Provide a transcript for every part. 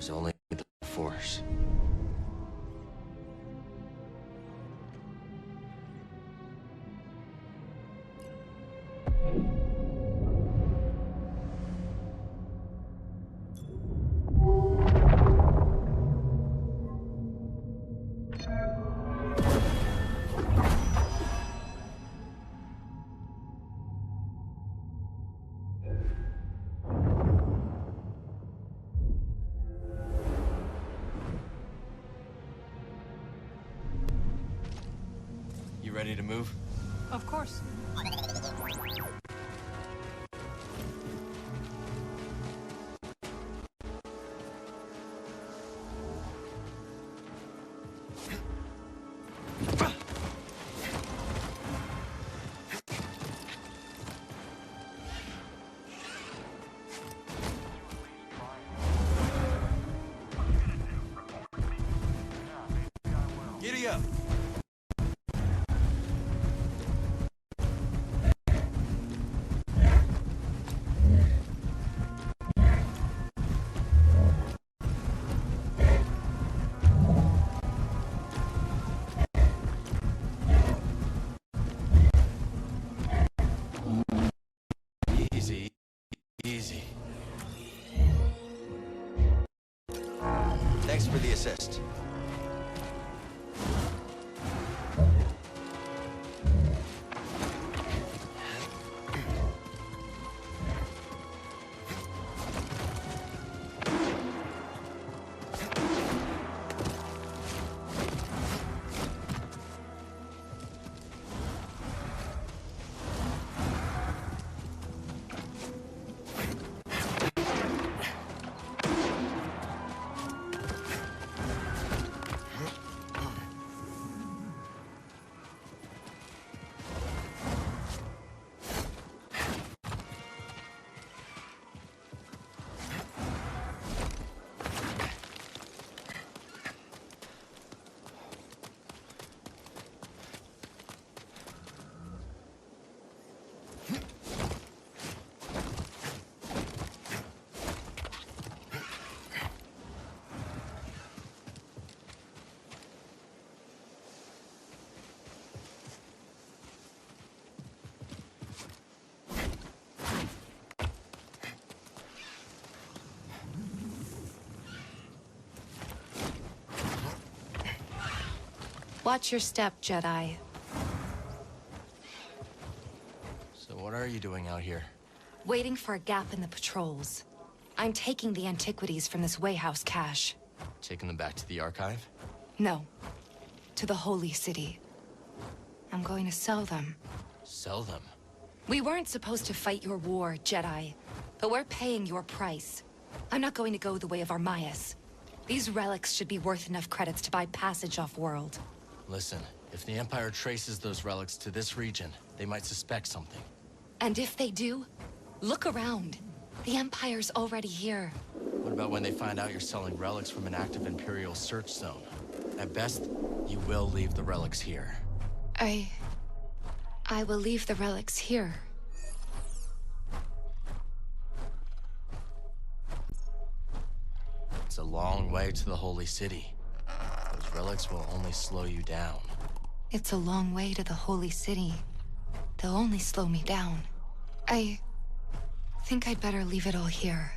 There's only the Force. You ready to move? Of course. Giddy up! Easy, easy. Thanks for the assist. Watch your step, Jedi. So what are you doing out here? Waiting for a gap in the patrols. I'm taking the antiquities from this Wayhouse cache. Taking them back to the archive? No. To the Holy City. I'm going to sell them. Sell them? We weren't supposed to fight your war, Jedi. But we're paying your price. I'm not going to go the way of Armaius. These relics should be worth enough credits to buy passage off-world. Listen, if the Empire traces those relics to this region, they might suspect something. And if they do, look around. The Empire's already here. What about when they find out you're selling relics from an active Imperial search zone? At best, you will leave the relics here. I will leave the relics here. It's a long way to the Holy City. Those relics will only slow you down. It's a long way to the Holy City. They'll only slow me down. I think I'd better leave it all here.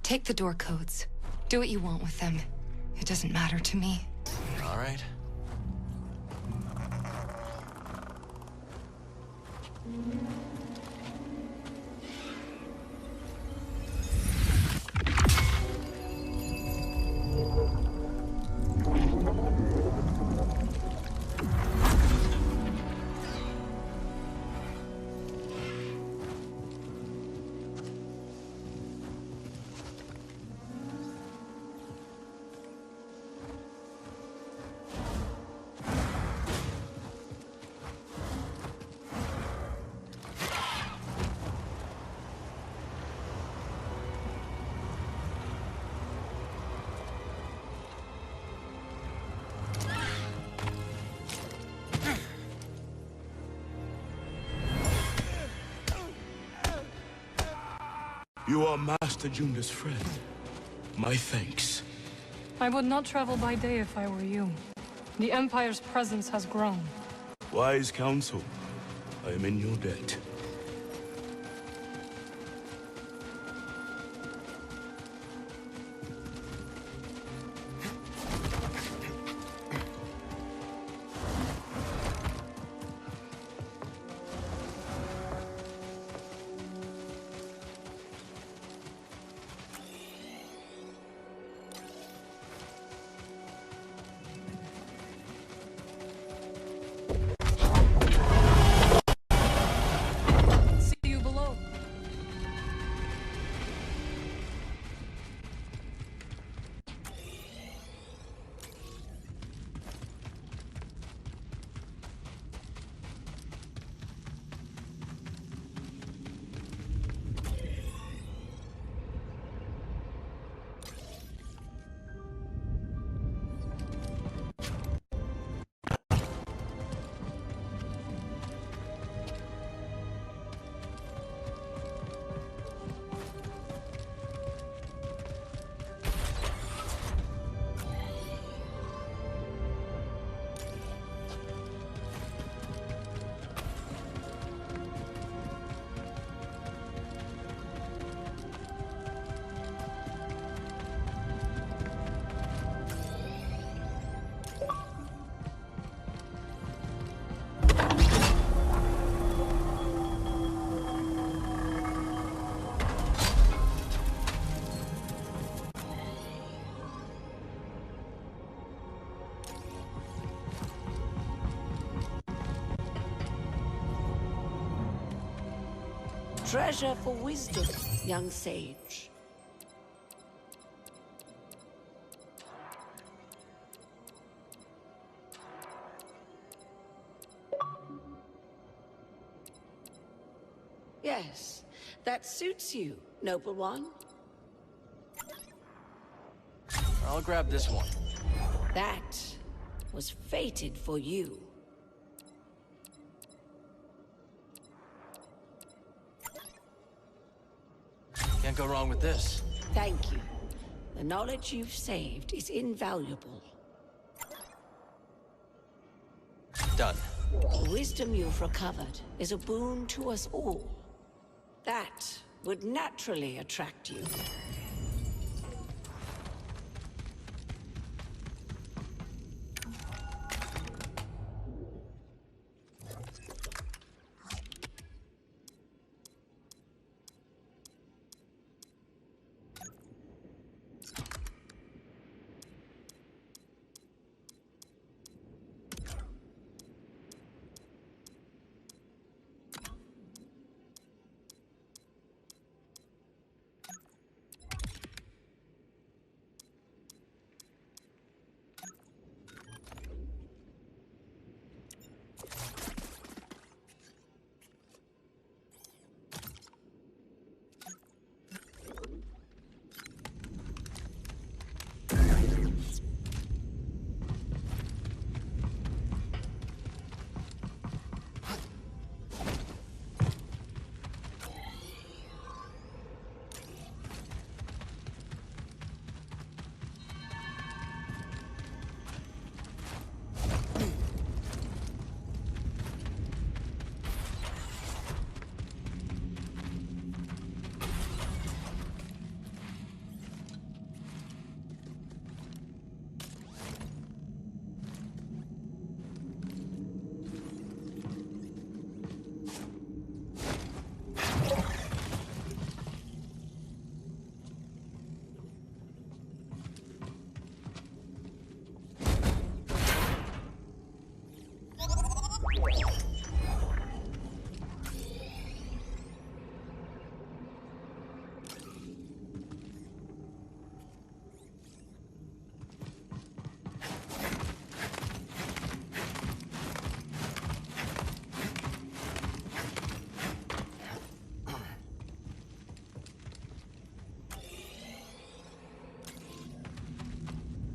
Take the door codes. Do what you want with them. It doesn't matter to me. All right. You are Master Junda's friend. My thanks. I would not travel by day if I were you. The Empire's presence has grown. Wise counsel. I am in your debt. See you below. Treasure for wisdom, young sage. Yes, that suits you, noble one. I'll grab this one. That was fated for you. Can't go wrong with this. Thank you. The knowledge you've saved is invaluable. Done. The wisdom you've recovered is a boon to us all. That would naturally attract you.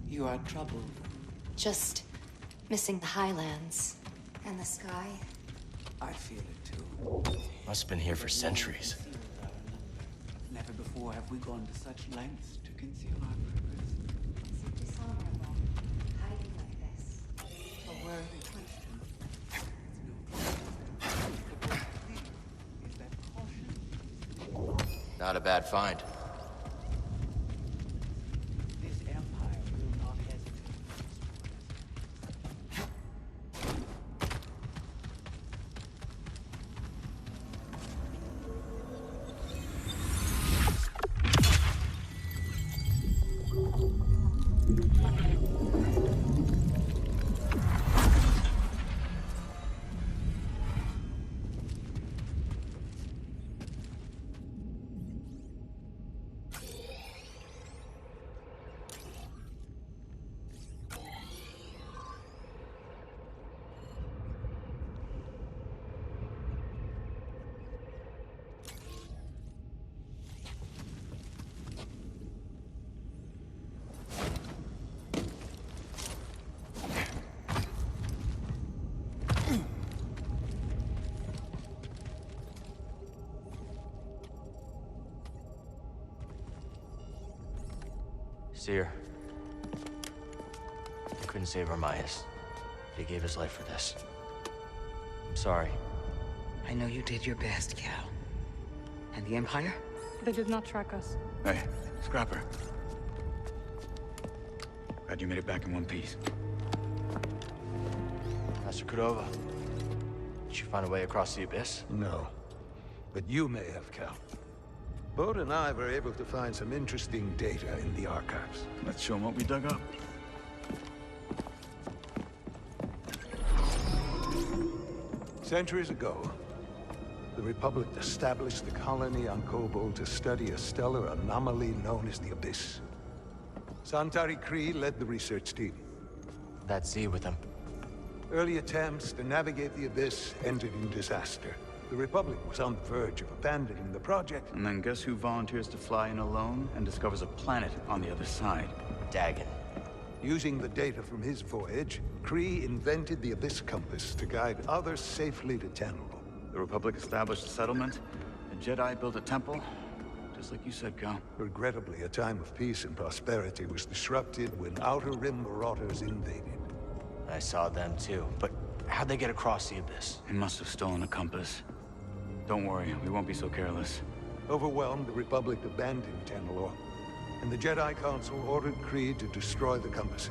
You are troubled. Just missing the highlands and the sky. I feel it too. Must have been here for centuries. Never before have we gone to such lengths to conceal our purpose. Not a bad find. This empire will not hesitate. Cere. I couldn't save Armias. He gave his life for this. I'm sorry. I know you did your best, Cal. And the Empire? They did not track us. Hey, Scrapper. Glad you made it back in one piece. Master Cordova. Did you find a way across the abyss? No. But you may have, Cal. Bode and I were able to find some interesting data in the archives. Let's show them what we dug up. Centuries ago, the Republic established a colony on Koboh to study a stellar anomaly known as the Abyss. Santari Khri led the research team. That Z with him. Early attempts to navigate the Abyss ended in disaster. The Republic was on the verge of abandoning the project. And then guess who volunteers to fly in alone and discovers a planet on the other side? Dagon. Using the data from his voyage, Khri invented the Abyss Compass to guide others safely to Tantalor. The Republic established a settlement. The Jedi built a temple. Just like you said, Cal. Regrettably, a time of peace and prosperity was disrupted when Outer Rim marauders invaded. I saw them too, but how'd they get across the abyss? They must have stolen a compass. Don't worry, we won't be so careless. Overwhelmed, the Republic abandoned Tantalor, and the Jedi Council ordered Khri to destroy the compass.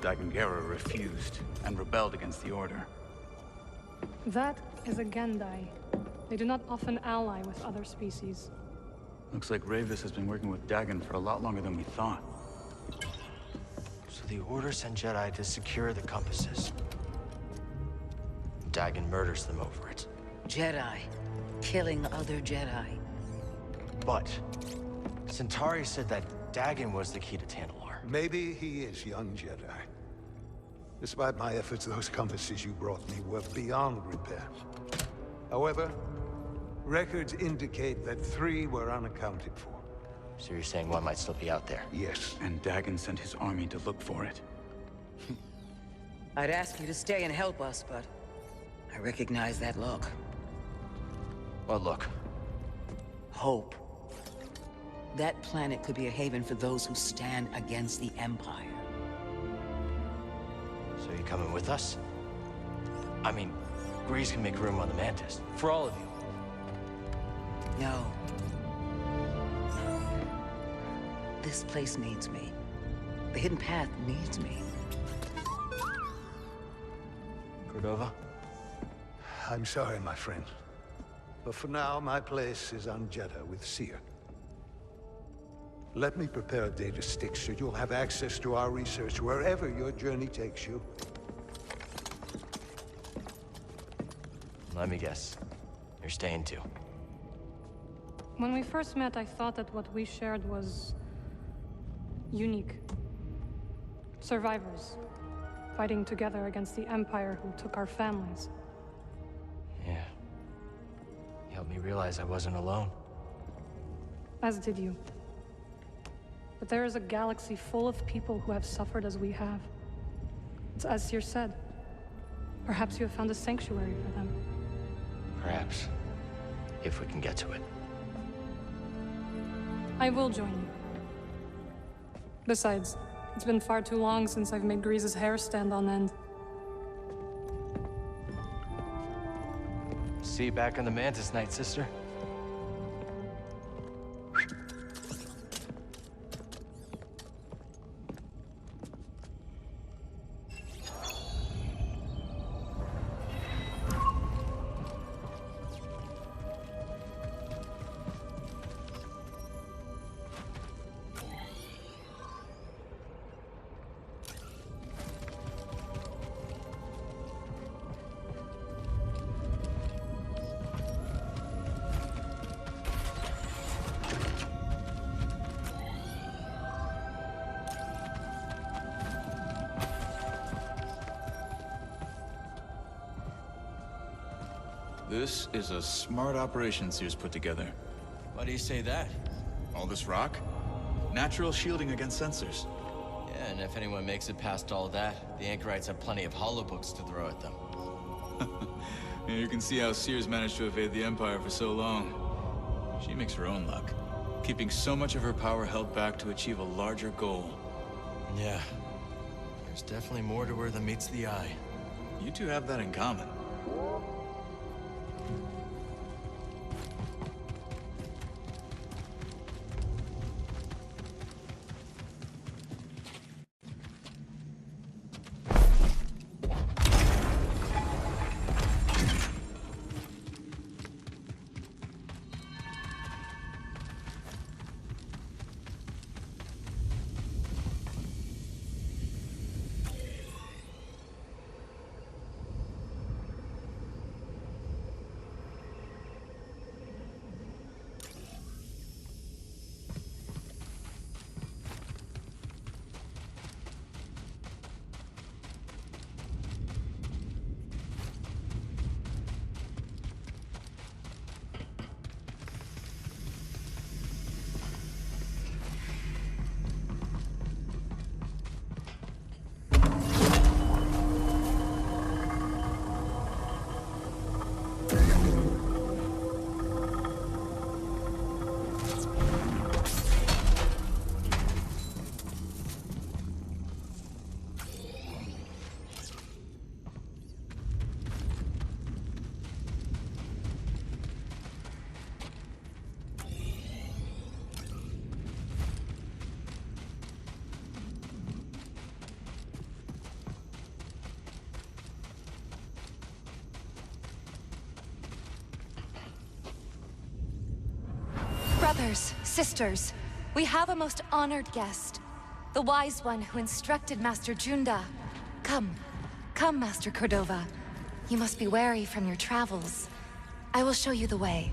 Dagon refused and rebelled against the Order. That is a Gendai. They do not often ally with other species. Looks like Ravis has been working with Dagon for a lot longer than we thought. So the Order sent Jedi to secure the compasses. Dagon murders them over it. Jedi. Killing other Jedi. But Centauri said that Dagon was the key to Tantalor. Maybe he is, young Jedi. Despite my efforts, those compasses you brought me were beyond repair. However, records indicate that 3 were unaccounted for. So you're saying one might still be out there? Yes. And Dagon sent his army to look for it. I'd ask you to stay and help us, but I recognize that look. What look? Hope. That planet could be a haven for those who stand against the Empire. So you coming with us? I mean, Grease can make room on the Mantis. For all of you. No. This place needs me. The Hidden Path needs me. Cordova? I'm sorry, my friend. But for now, my place is on Jeddah with Cere. Let me prepare a data stick so you'll have access to our research wherever your journey takes you. Let me guess. You're staying too. When we first met, I thought that what we shared was unique. Survivors, fighting together against the Empire who took our families. Yeah. You helped me realize I wasn't alone. As did you. But there is a galaxy full of people who have suffered as we have. It's as Cere said. Perhaps you have found a sanctuary for them. Perhaps. If we can get to it. I will join you. Besides, it's been far too long since I've made Grease's hair stand on end. See you back on the Mantis, Night Sister. This is a smart operation Cere's put together. Why do you say that? All this rock? Natural shielding against sensors. Yeah, and if anyone makes it past all that, the anchorites have plenty of holobooks to throw at them. Yeah, you can see how Cere's managed to evade the Empire for so long. She makes her own luck, keeping so much of her power held back to achieve a larger goal. Yeah. There's definitely more to her than meets the eye. You two have that in common. Brothers, sisters, we have a most honored guest. The wise one who instructed Master Junda. Come, Master Cordova. You must be wary from your travels. I will show you the way.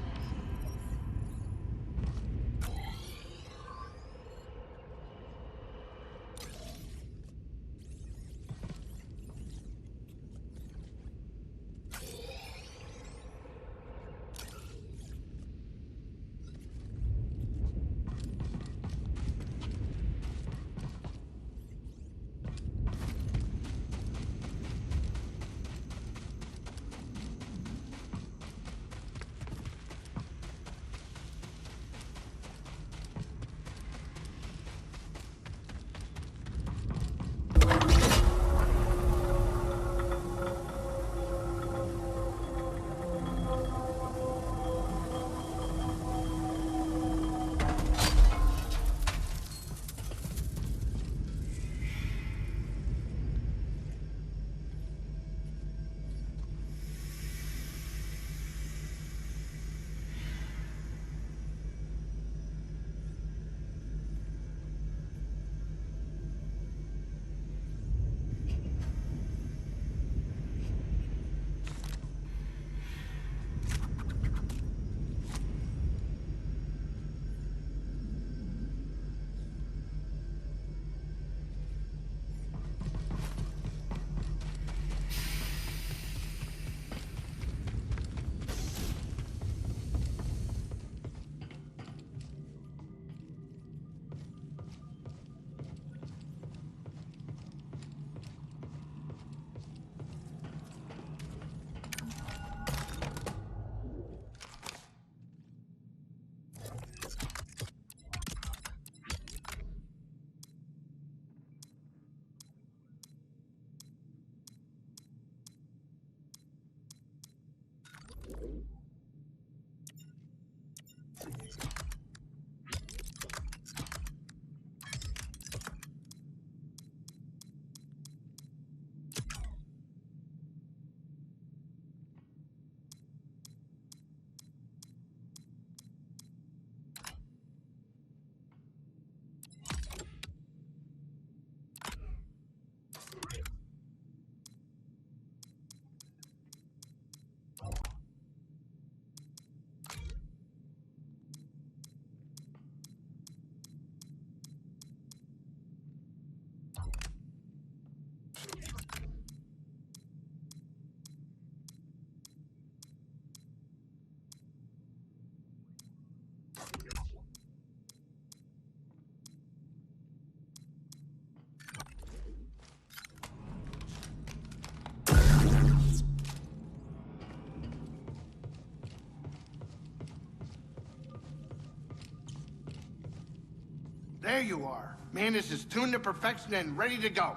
There you are. Manus is tuned to perfection and ready to go.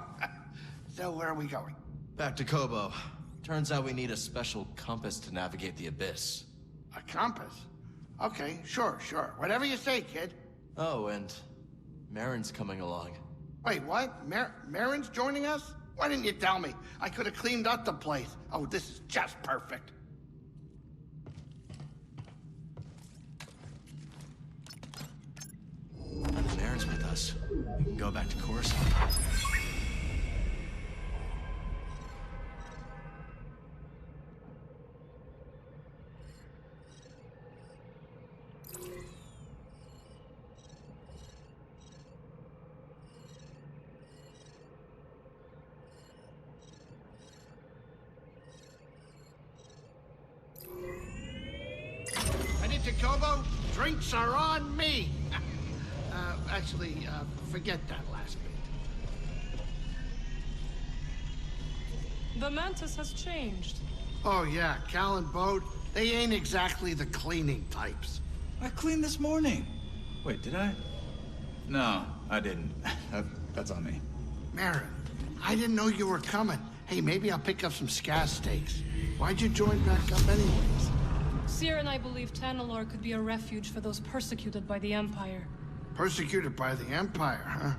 So where are we going? Back to Koboh. Turns out we need a special compass to navigate the abyss. A compass? Okay, sure. Whatever you say, kid. Oh, and Merrin's coming along. Wait, what? Merrin's joining us? Why didn't you tell me? I could have cleaned up the place. Oh, this is just perfect. Merrin's with us. We can go back to Coruscant. Headed to Koboh? Drinks are on me. Actually, forget that last bit. The Mantis has changed. Oh yeah, Cal and Bode, they ain't exactly the cleaning types. I cleaned this morning. Wait, did I? No, I didn't. That's on me. Merrin, I didn't know you were coming. Hey, maybe I'll pick up some scaz steaks. Why'd you join back up anyways? Cere and I believe Tanalorr could be a refuge for those persecuted by the Empire. Persecuted by the Empire, huh?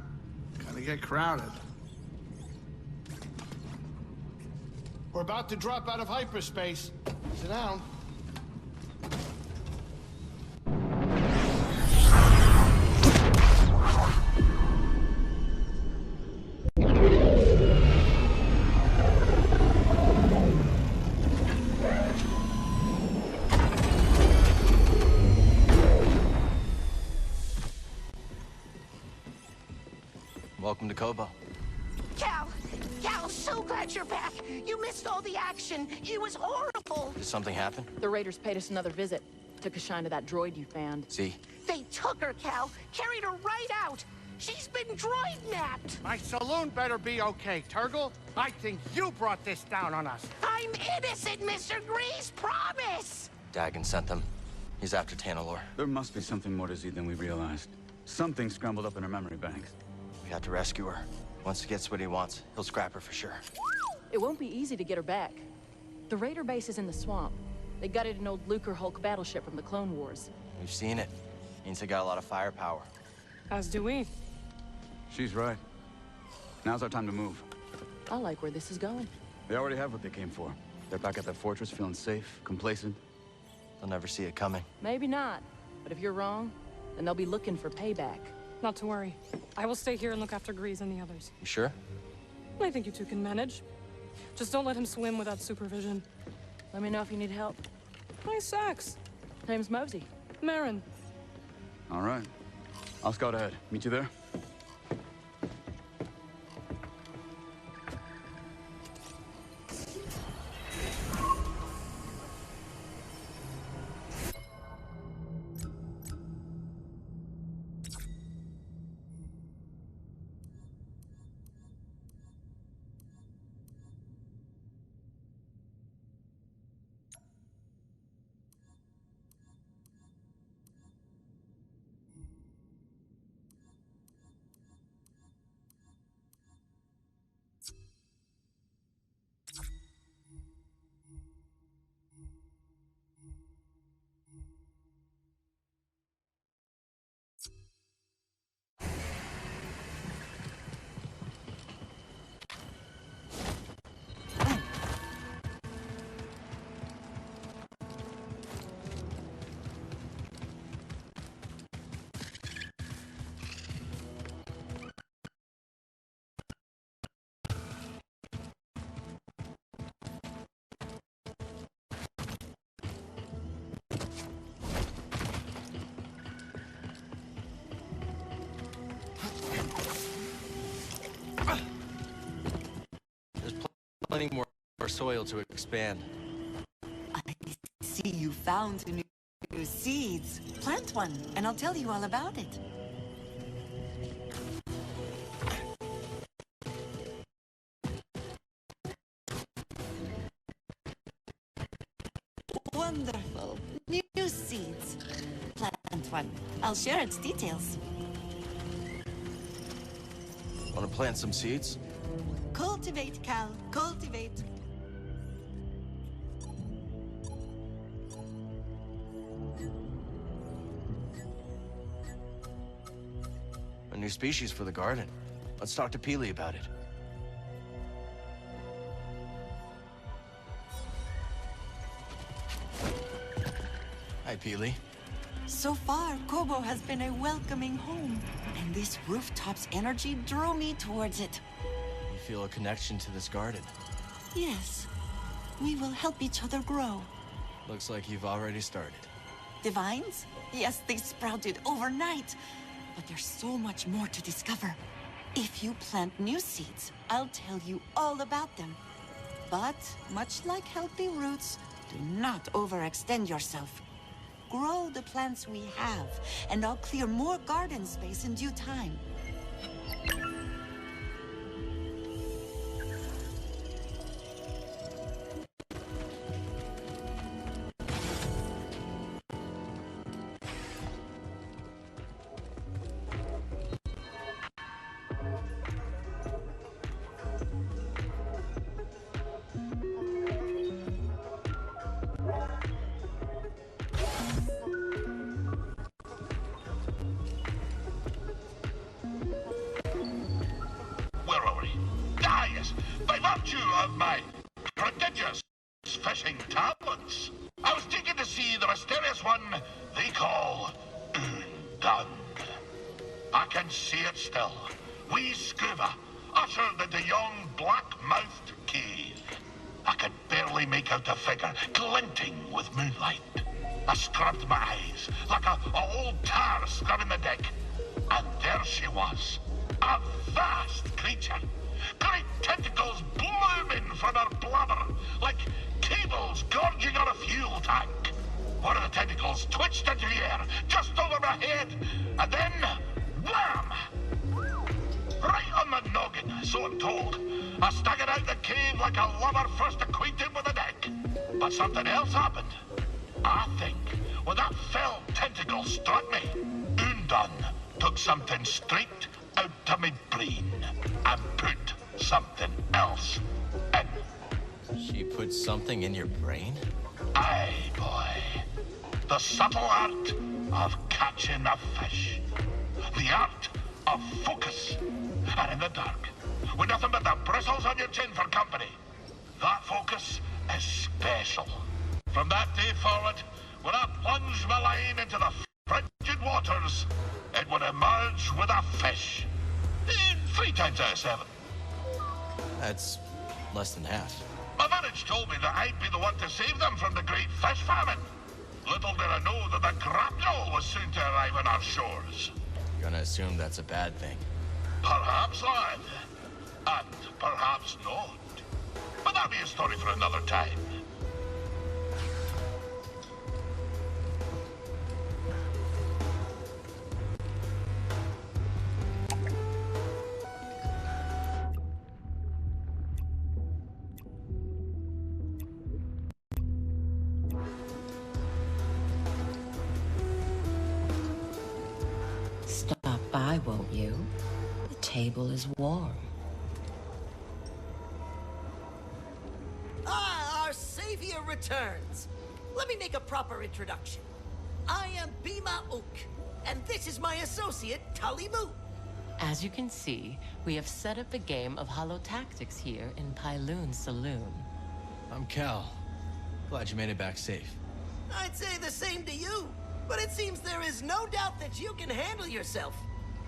Gonna get crowded. We're about to drop out of hyperspace. Sit down. Welcome to Koboh. Cal, so glad you're back. You missed all the action. It was horrible. Did something happen? The Raiders paid us another visit. Took a shine to that droid you found. See? They took her, Cal. Carried her right out. She's been droid-napped. My saloon better be okay, Turgle. I think you brought this down on us. I'm innocent, Mr. Grease. Promise. Dagon sent them. He's after Tanalorr. There must be something more to Z than we realized. Something scrambled up in her memory banks. We have to rescue her. Once he gets what he wants, he'll scrap her for sure. It won't be easy to get her back. The Raider base is in the swamp. They gutted an old Lucre Hulk battleship from the Clone Wars. We've seen it. Means they got a lot of firepower. As do we. She's right. Now's our time to move. I like where this is going. They already have what they came for. They're back at their fortress, feeling safe, complacent. They'll never see it coming. Maybe not. But if you're wrong, then they'll be looking for payback. Not to worry. I will stay here and look after Grease and the others. You sure? I think you two can manage. Just don't let him swim without supervision. Let me know if you need help. Nice sax. Name's Mosey. Merrin. All right. I'll scout ahead. Meet you there? Plenty more soil to expand. I see you found new seeds. Plant one, and I'll tell you all about it. Wonderful. New seeds. Plant one. I'll share its details. Want to plant some seeds? Cultivate, Cal. Cultivate. A new species for the garden. Let's talk to Peely about it. Hi, Peely. So far, Koboh has been a welcoming home, and this rooftop's energy drew me towards it. You feel a connection to this garden? Yes. We will help each other grow. Looks like you've already started. Divines? Yes, they sprouted overnight. But there's so much more to discover. If you plant new seeds, I'll tell you all about them. But, much like healthy roots, do not overextend yourself. Grow the plants we have, and I'll clear more garden space in due time. Of my prodigious fishing talents, I was digging to see the mysterious one they call Undone. I can see it still. Wee scuba, ushered into yon black-mouthed cave. I could barely make out the figure, glinting with moonlight. I scrubbed my eyes, like a old tar scrubbing the deck. And there she was, a vast creature. Great tentacles blooming from her blubber, like cables gorging on a fuel tank. One of the tentacles twitched into the air, just over my head, and then, wham! Right on the noggin, so I'm told. I staggered out the cave like a lover first acquainted with a deck. But something else happened. I think when that fell tentacle struck me, Undone took something straight out to me brain and put something else in. She put something in your brain? Aye, boy. The subtle art of catching a fish. The art of focus. And in the dark, with nothing but the bristles on your chin for company, that focus is special. From that day forward, when I plunged my line into the frigid waters, it would emerge with a fish. 3 times out of 7. That's less than half. My village told me that I'd be the one to save them from the great fish famine. Little did I know that the grapnel was soon to arrive on our shores. Gonna assume that's a bad thing. Perhaps, lad. And perhaps not. But that'll be a story for another time. Stop by, won't you? The table is warm. Ah, our savior returns. Let me make a proper introduction. I am Bima Ook, and this is my associate, Talimu. As you can see, we have set up a game of holotactics here in Pyloon's saloon. I'm Cal. Glad you made it back safe. I'd say the same to you, but it seems there is no doubt that you can handle yourself.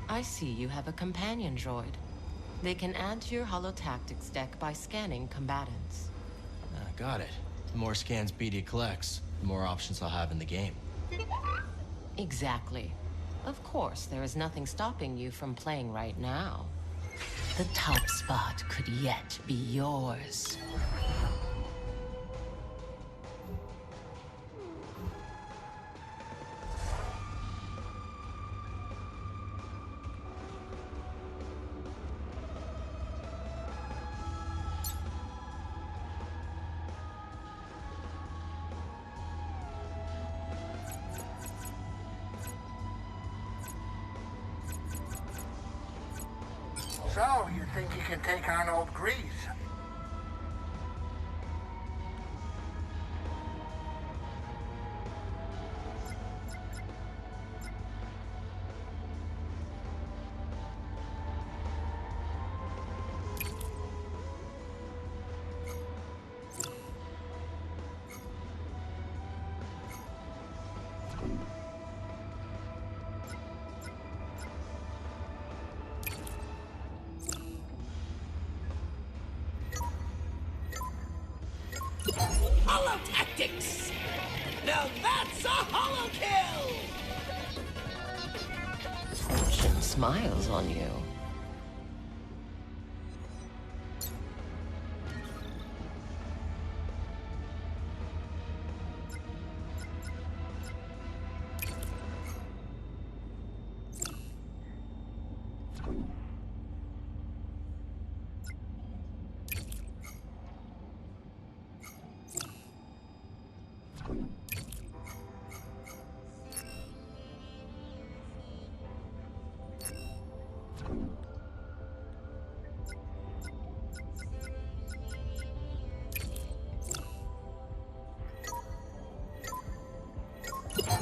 I see you have a companion droid. They can add to your holotactics deck by scanning combatants. Got it. The more scans BD collects, the more options I'll have in the game. Exactly. Of course, there is nothing stopping you from playing right now. The top spot could yet be yours. So, think you can take on old Grease? Hollow tactics! Now that's a hollow kill! Fortune smiles on you.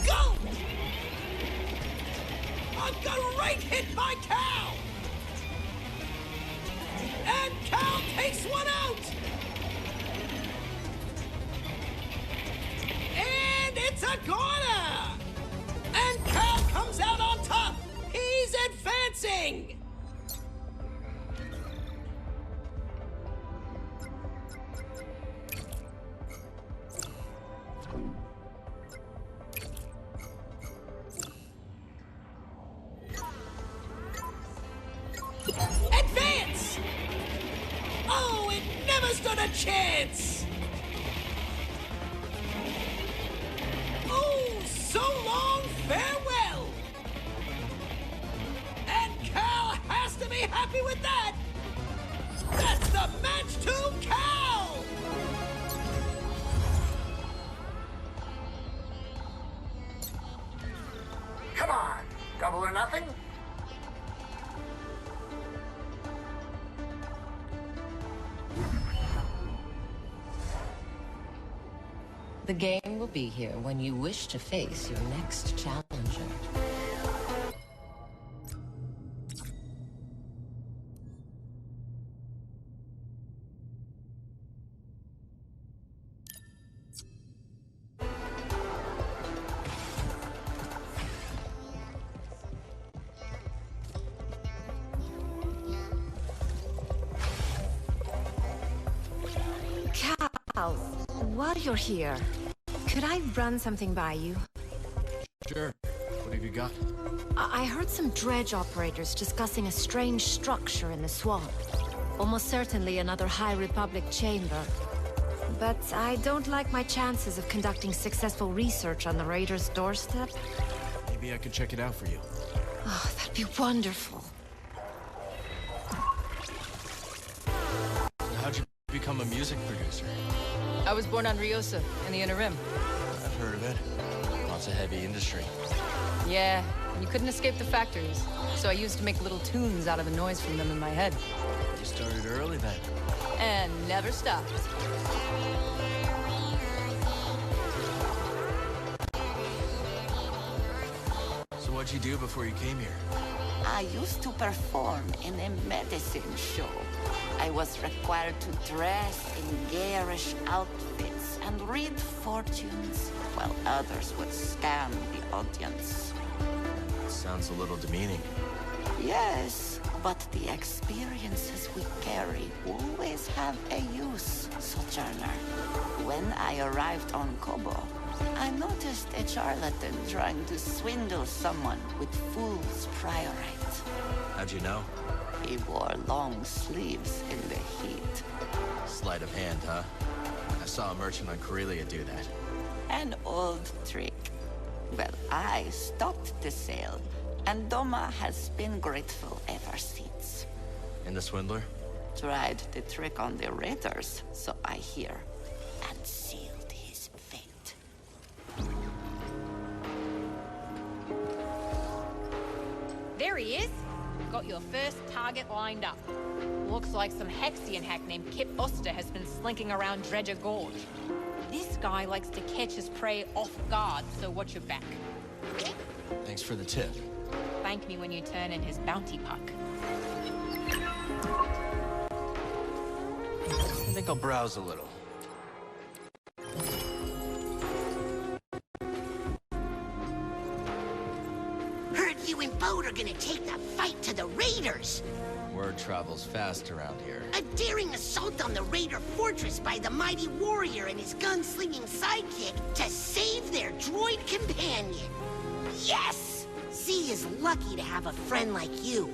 Go! A great hit by Cal! And Cal takes one out! And it's a corner! And Cal comes out on top! He's advancing! Advance! Oh, it never stood a chance! Oh, so long farewell! And Cal has to be happy with that! That's the match to Cal! Come on, double or nothing? The game will be here when you wish to face your next challenger. Cal, while you're here, could I run something by you? Sure. What have you got? I heard some dredge operators discussing a strange structure in the swamp. Almost certainly another High Republic chamber. But I don't like my chances of conducting successful research on the Raiders' doorstep. Maybe I could check it out for you. Oh, that'd be wonderful. How'd you become a music producer? I was born on Riosa, in the Inner Rim. I've heard of it. Lots of heavy industry. Yeah, you couldn't escape the factories, so I used to make little tunes out of the noise from them in my head. You started early then. And never stopped. So what'd you do before you came here? I used to perform in a medicine show. I was required to dress in garish outfits and read fortunes, while others would scam the audience. Sounds a little demeaning. Yes, but the experiences we carry always have a use, Sojourner. When I arrived on Koboh, I noticed a charlatan trying to swindle someone with fool's priorite. How'd you know? He wore long sleeves in the heat. Sleight of hand, huh? I saw a merchant on Corellia do that. An old trick. Well, I stopped the sale, and Doma has been grateful ever since. And the swindler? Tried the trick on the Raiders, so I hear, and sealed his fate. There he is. Got your first target lined up. Looks like some Hexian hack named Kip Uster has been slinking around Dredger Gorge. This guy likes to catch his prey off guard, so watch your back. Thanks for the tip. Thank me when you turn in his bounty puck. I think I'll browse a little. Heard you and Bode are gonna take the fight to the Raiders. Word travels fast around here. A daring assault on the Raider fortress by the mighty warrior and his gunslinging sidekick to save their droid companion. Yes! Z is lucky to have a friend like you.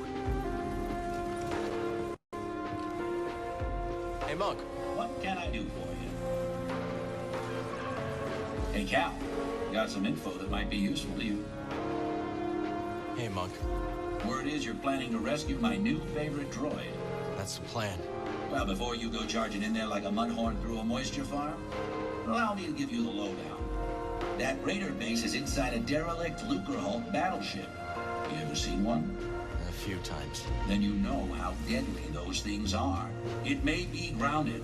Hey, Monk. What can I do for you? Hey, Cal. Got some info that might be useful to you. Hey, Monk. Word is you're planning to rescue my new favorite droid. That's the plan. Well, before you go charging in there like a mudhorn through a moisture farm, allow me to give you the lowdown. That Raider base is inside a derelict Lucrehulk battleship. You ever seen one? A few times. Then you know how deadly those things are. It may be grounded,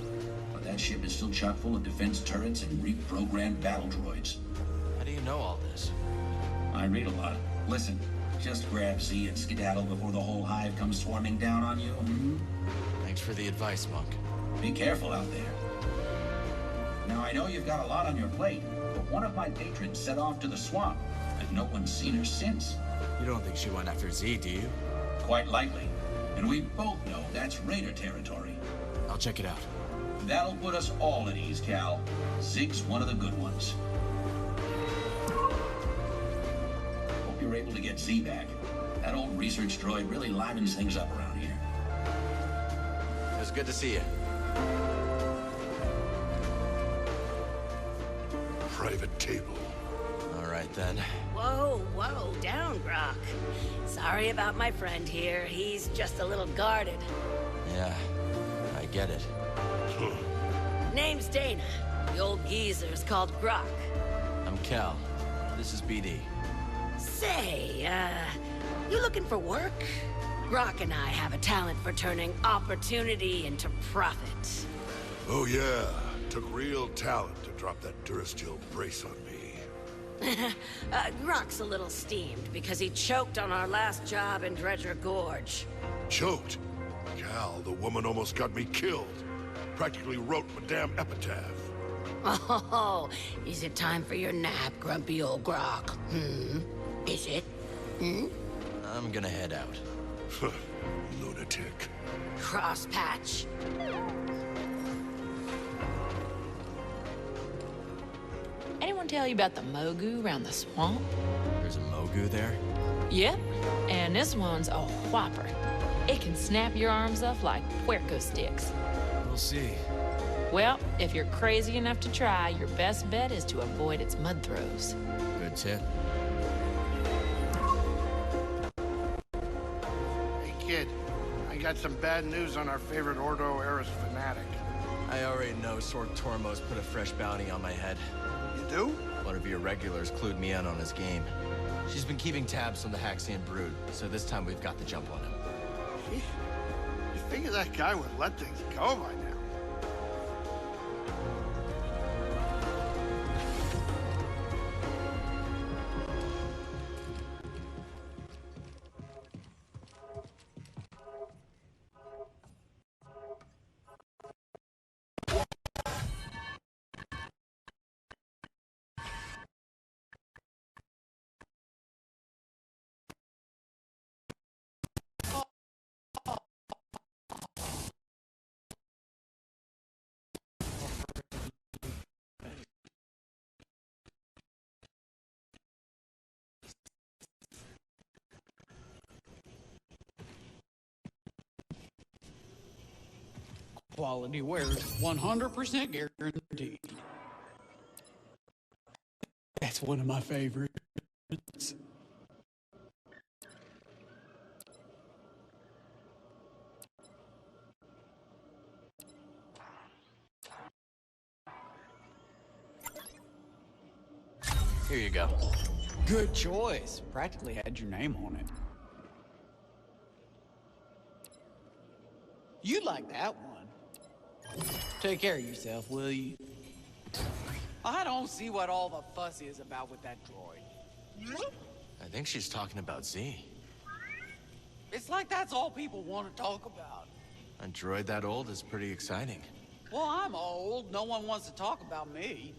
but that ship is still chock full of defense turrets and reprogrammed battle droids. How do you know all this? I read a lot. Listen, just grab Z and skedaddle before the whole hive comes swarming down on you. Thanks for the advice, Monk. Be careful out there. Now, I know you've got a lot on your plate, but one of my patrons set off to the swamp, and no one's seen her since. You don't think she went after Z, do you? Quite likely. And we both know that's Raider territory. I'll check it out. That'll put us all at ease, Cal. Zig's one of the good ones. Hope you're able to get Z back. That old research droid really livens things up around here. It was good to see you. Private table. All right, then. Whoa, whoa, down, Grok. Sorry about my friend here. He's just a little guarded. Yeah, I get it. Name's Dana. The old geezer's called Grok. I'm Cal. This is BD. Say, you looking for work? Grok and I have a talent for turning opportunity into profit. Oh yeah, took real talent to drop that Durasteel brace on me. Grok's a little steamed because he choked on our last job in Dredger Gorge. Choked? Cal, the woman almost got me killed. Practically wrote my damn epitaph. Oh, is it time for your nap, grumpy old Grok? Is it? I'm gonna head out. Lunatic. Crosspatch. Anyone tell you about the Mogu around the swamp? There's a Mogu there? Yep, and this one's a whopper. It can snap your arms off like puerco sticks. We'll see. Well, if you're crazy enough to try, your best bet is to avoid its mud throws. Good tip. Hey, kid. I got some bad news on our favorite Ordo Eris fanatic. I already know Sork Tormos put a fresh bounty on my head. You do? One of your regulars clued me in on his game. She's been keeping tabs on the Haxian brood, so this time we've got the jump on him. Gee, you figure that guy would let things go by now. Quality wares, 100% guaranteed. That's one of my favorites. Here you go. Good choice. Practically had your name on it. You like that one. Take care of yourself, will you? I don't see what all the fuss is about with that droid. I think she's talking about Z. It's like that's all people want to talk about. A droid that old is pretty exciting. Well, I'm old. No one wants to talk about me.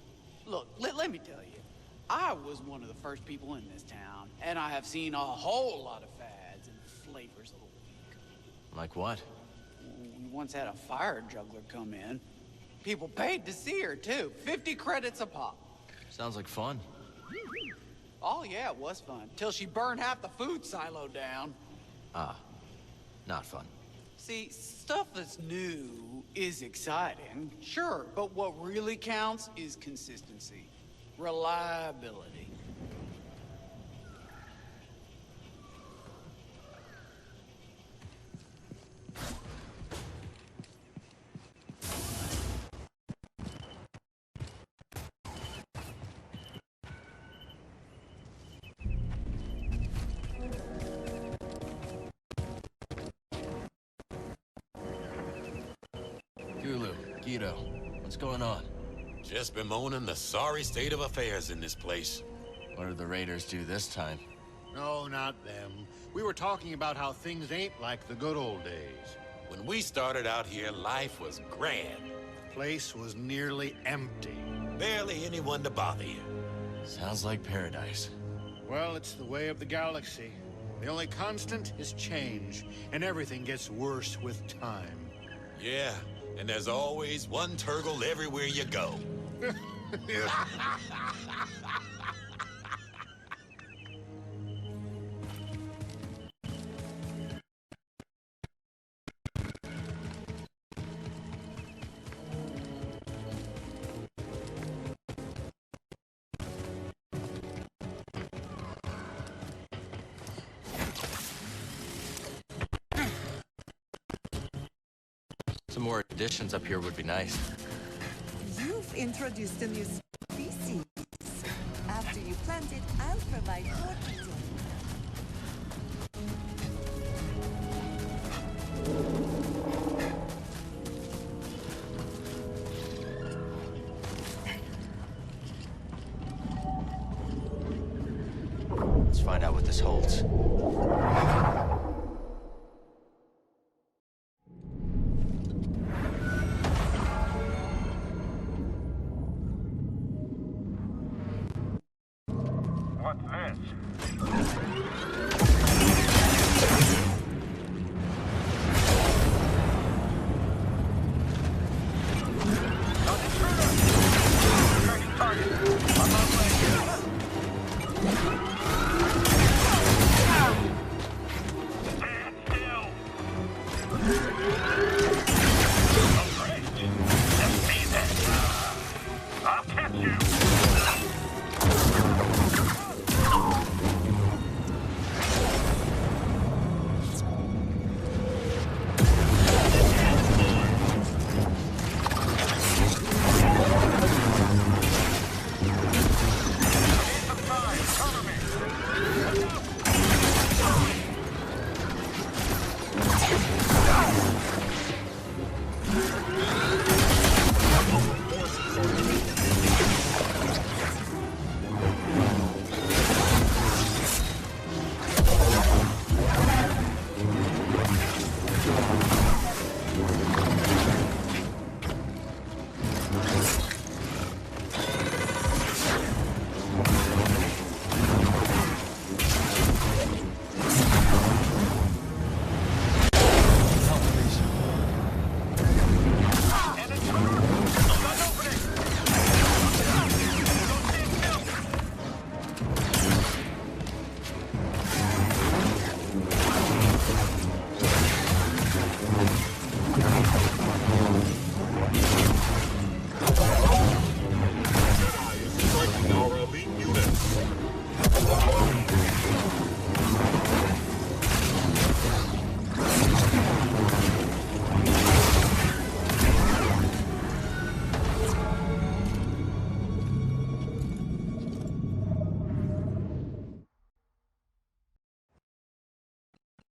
Look, let me tell you. I was one of the first people in this town, and I have seen a whole lot of fads and flavors of the week. Like what? We once had a fire juggler come in. People paid to see her, too. 50 credits a pop. Sounds like fun. Oh, yeah, it was fun. Till she burned half the food silo down. Ah, not fun. See, stuff that's new is exciting, sure, but what really counts is consistency. Reliability. What's going on? Just bemoaning the sorry state of affairs in this place. What did the Raiders do this time? No, not them. We were talking about how things ain't like the good old days. When we started out here, life was grand. The place was nearly empty. Barely anyone to bother you. Sounds like paradise. Well, it's the way of the galaxy. The only constant is change, and everything gets worse with time. Yeah, and there's always one Turgle everywhere you go. Some more additions up here would be nice. You've introduced a new species. After you plant it, I'll provide more detail. Let's find out what this holds.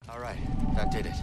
All right, that did it.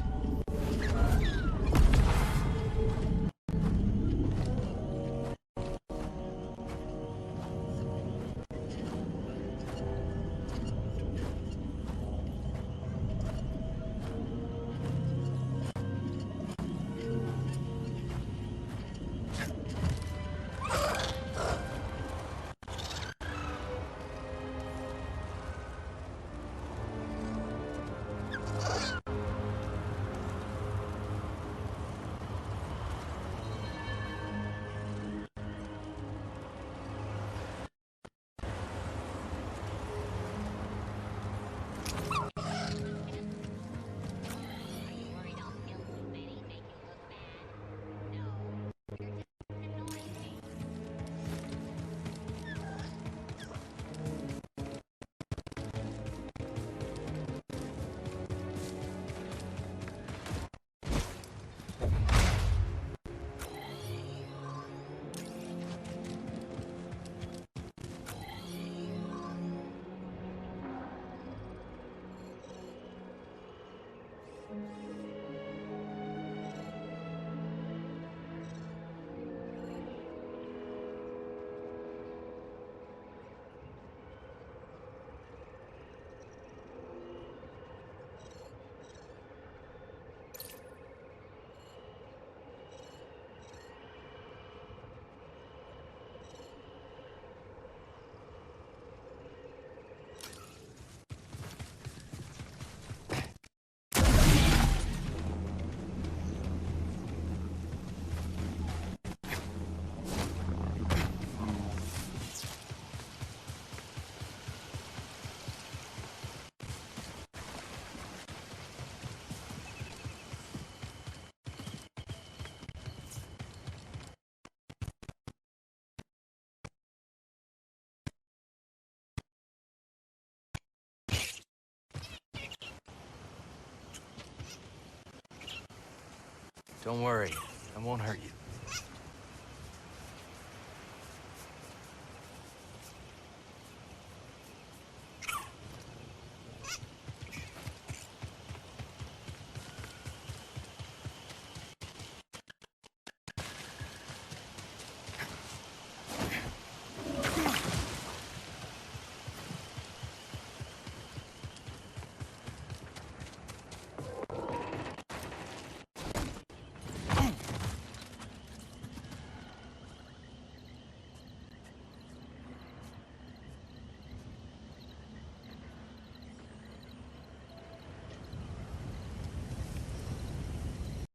Don't worry, I won't hurt you.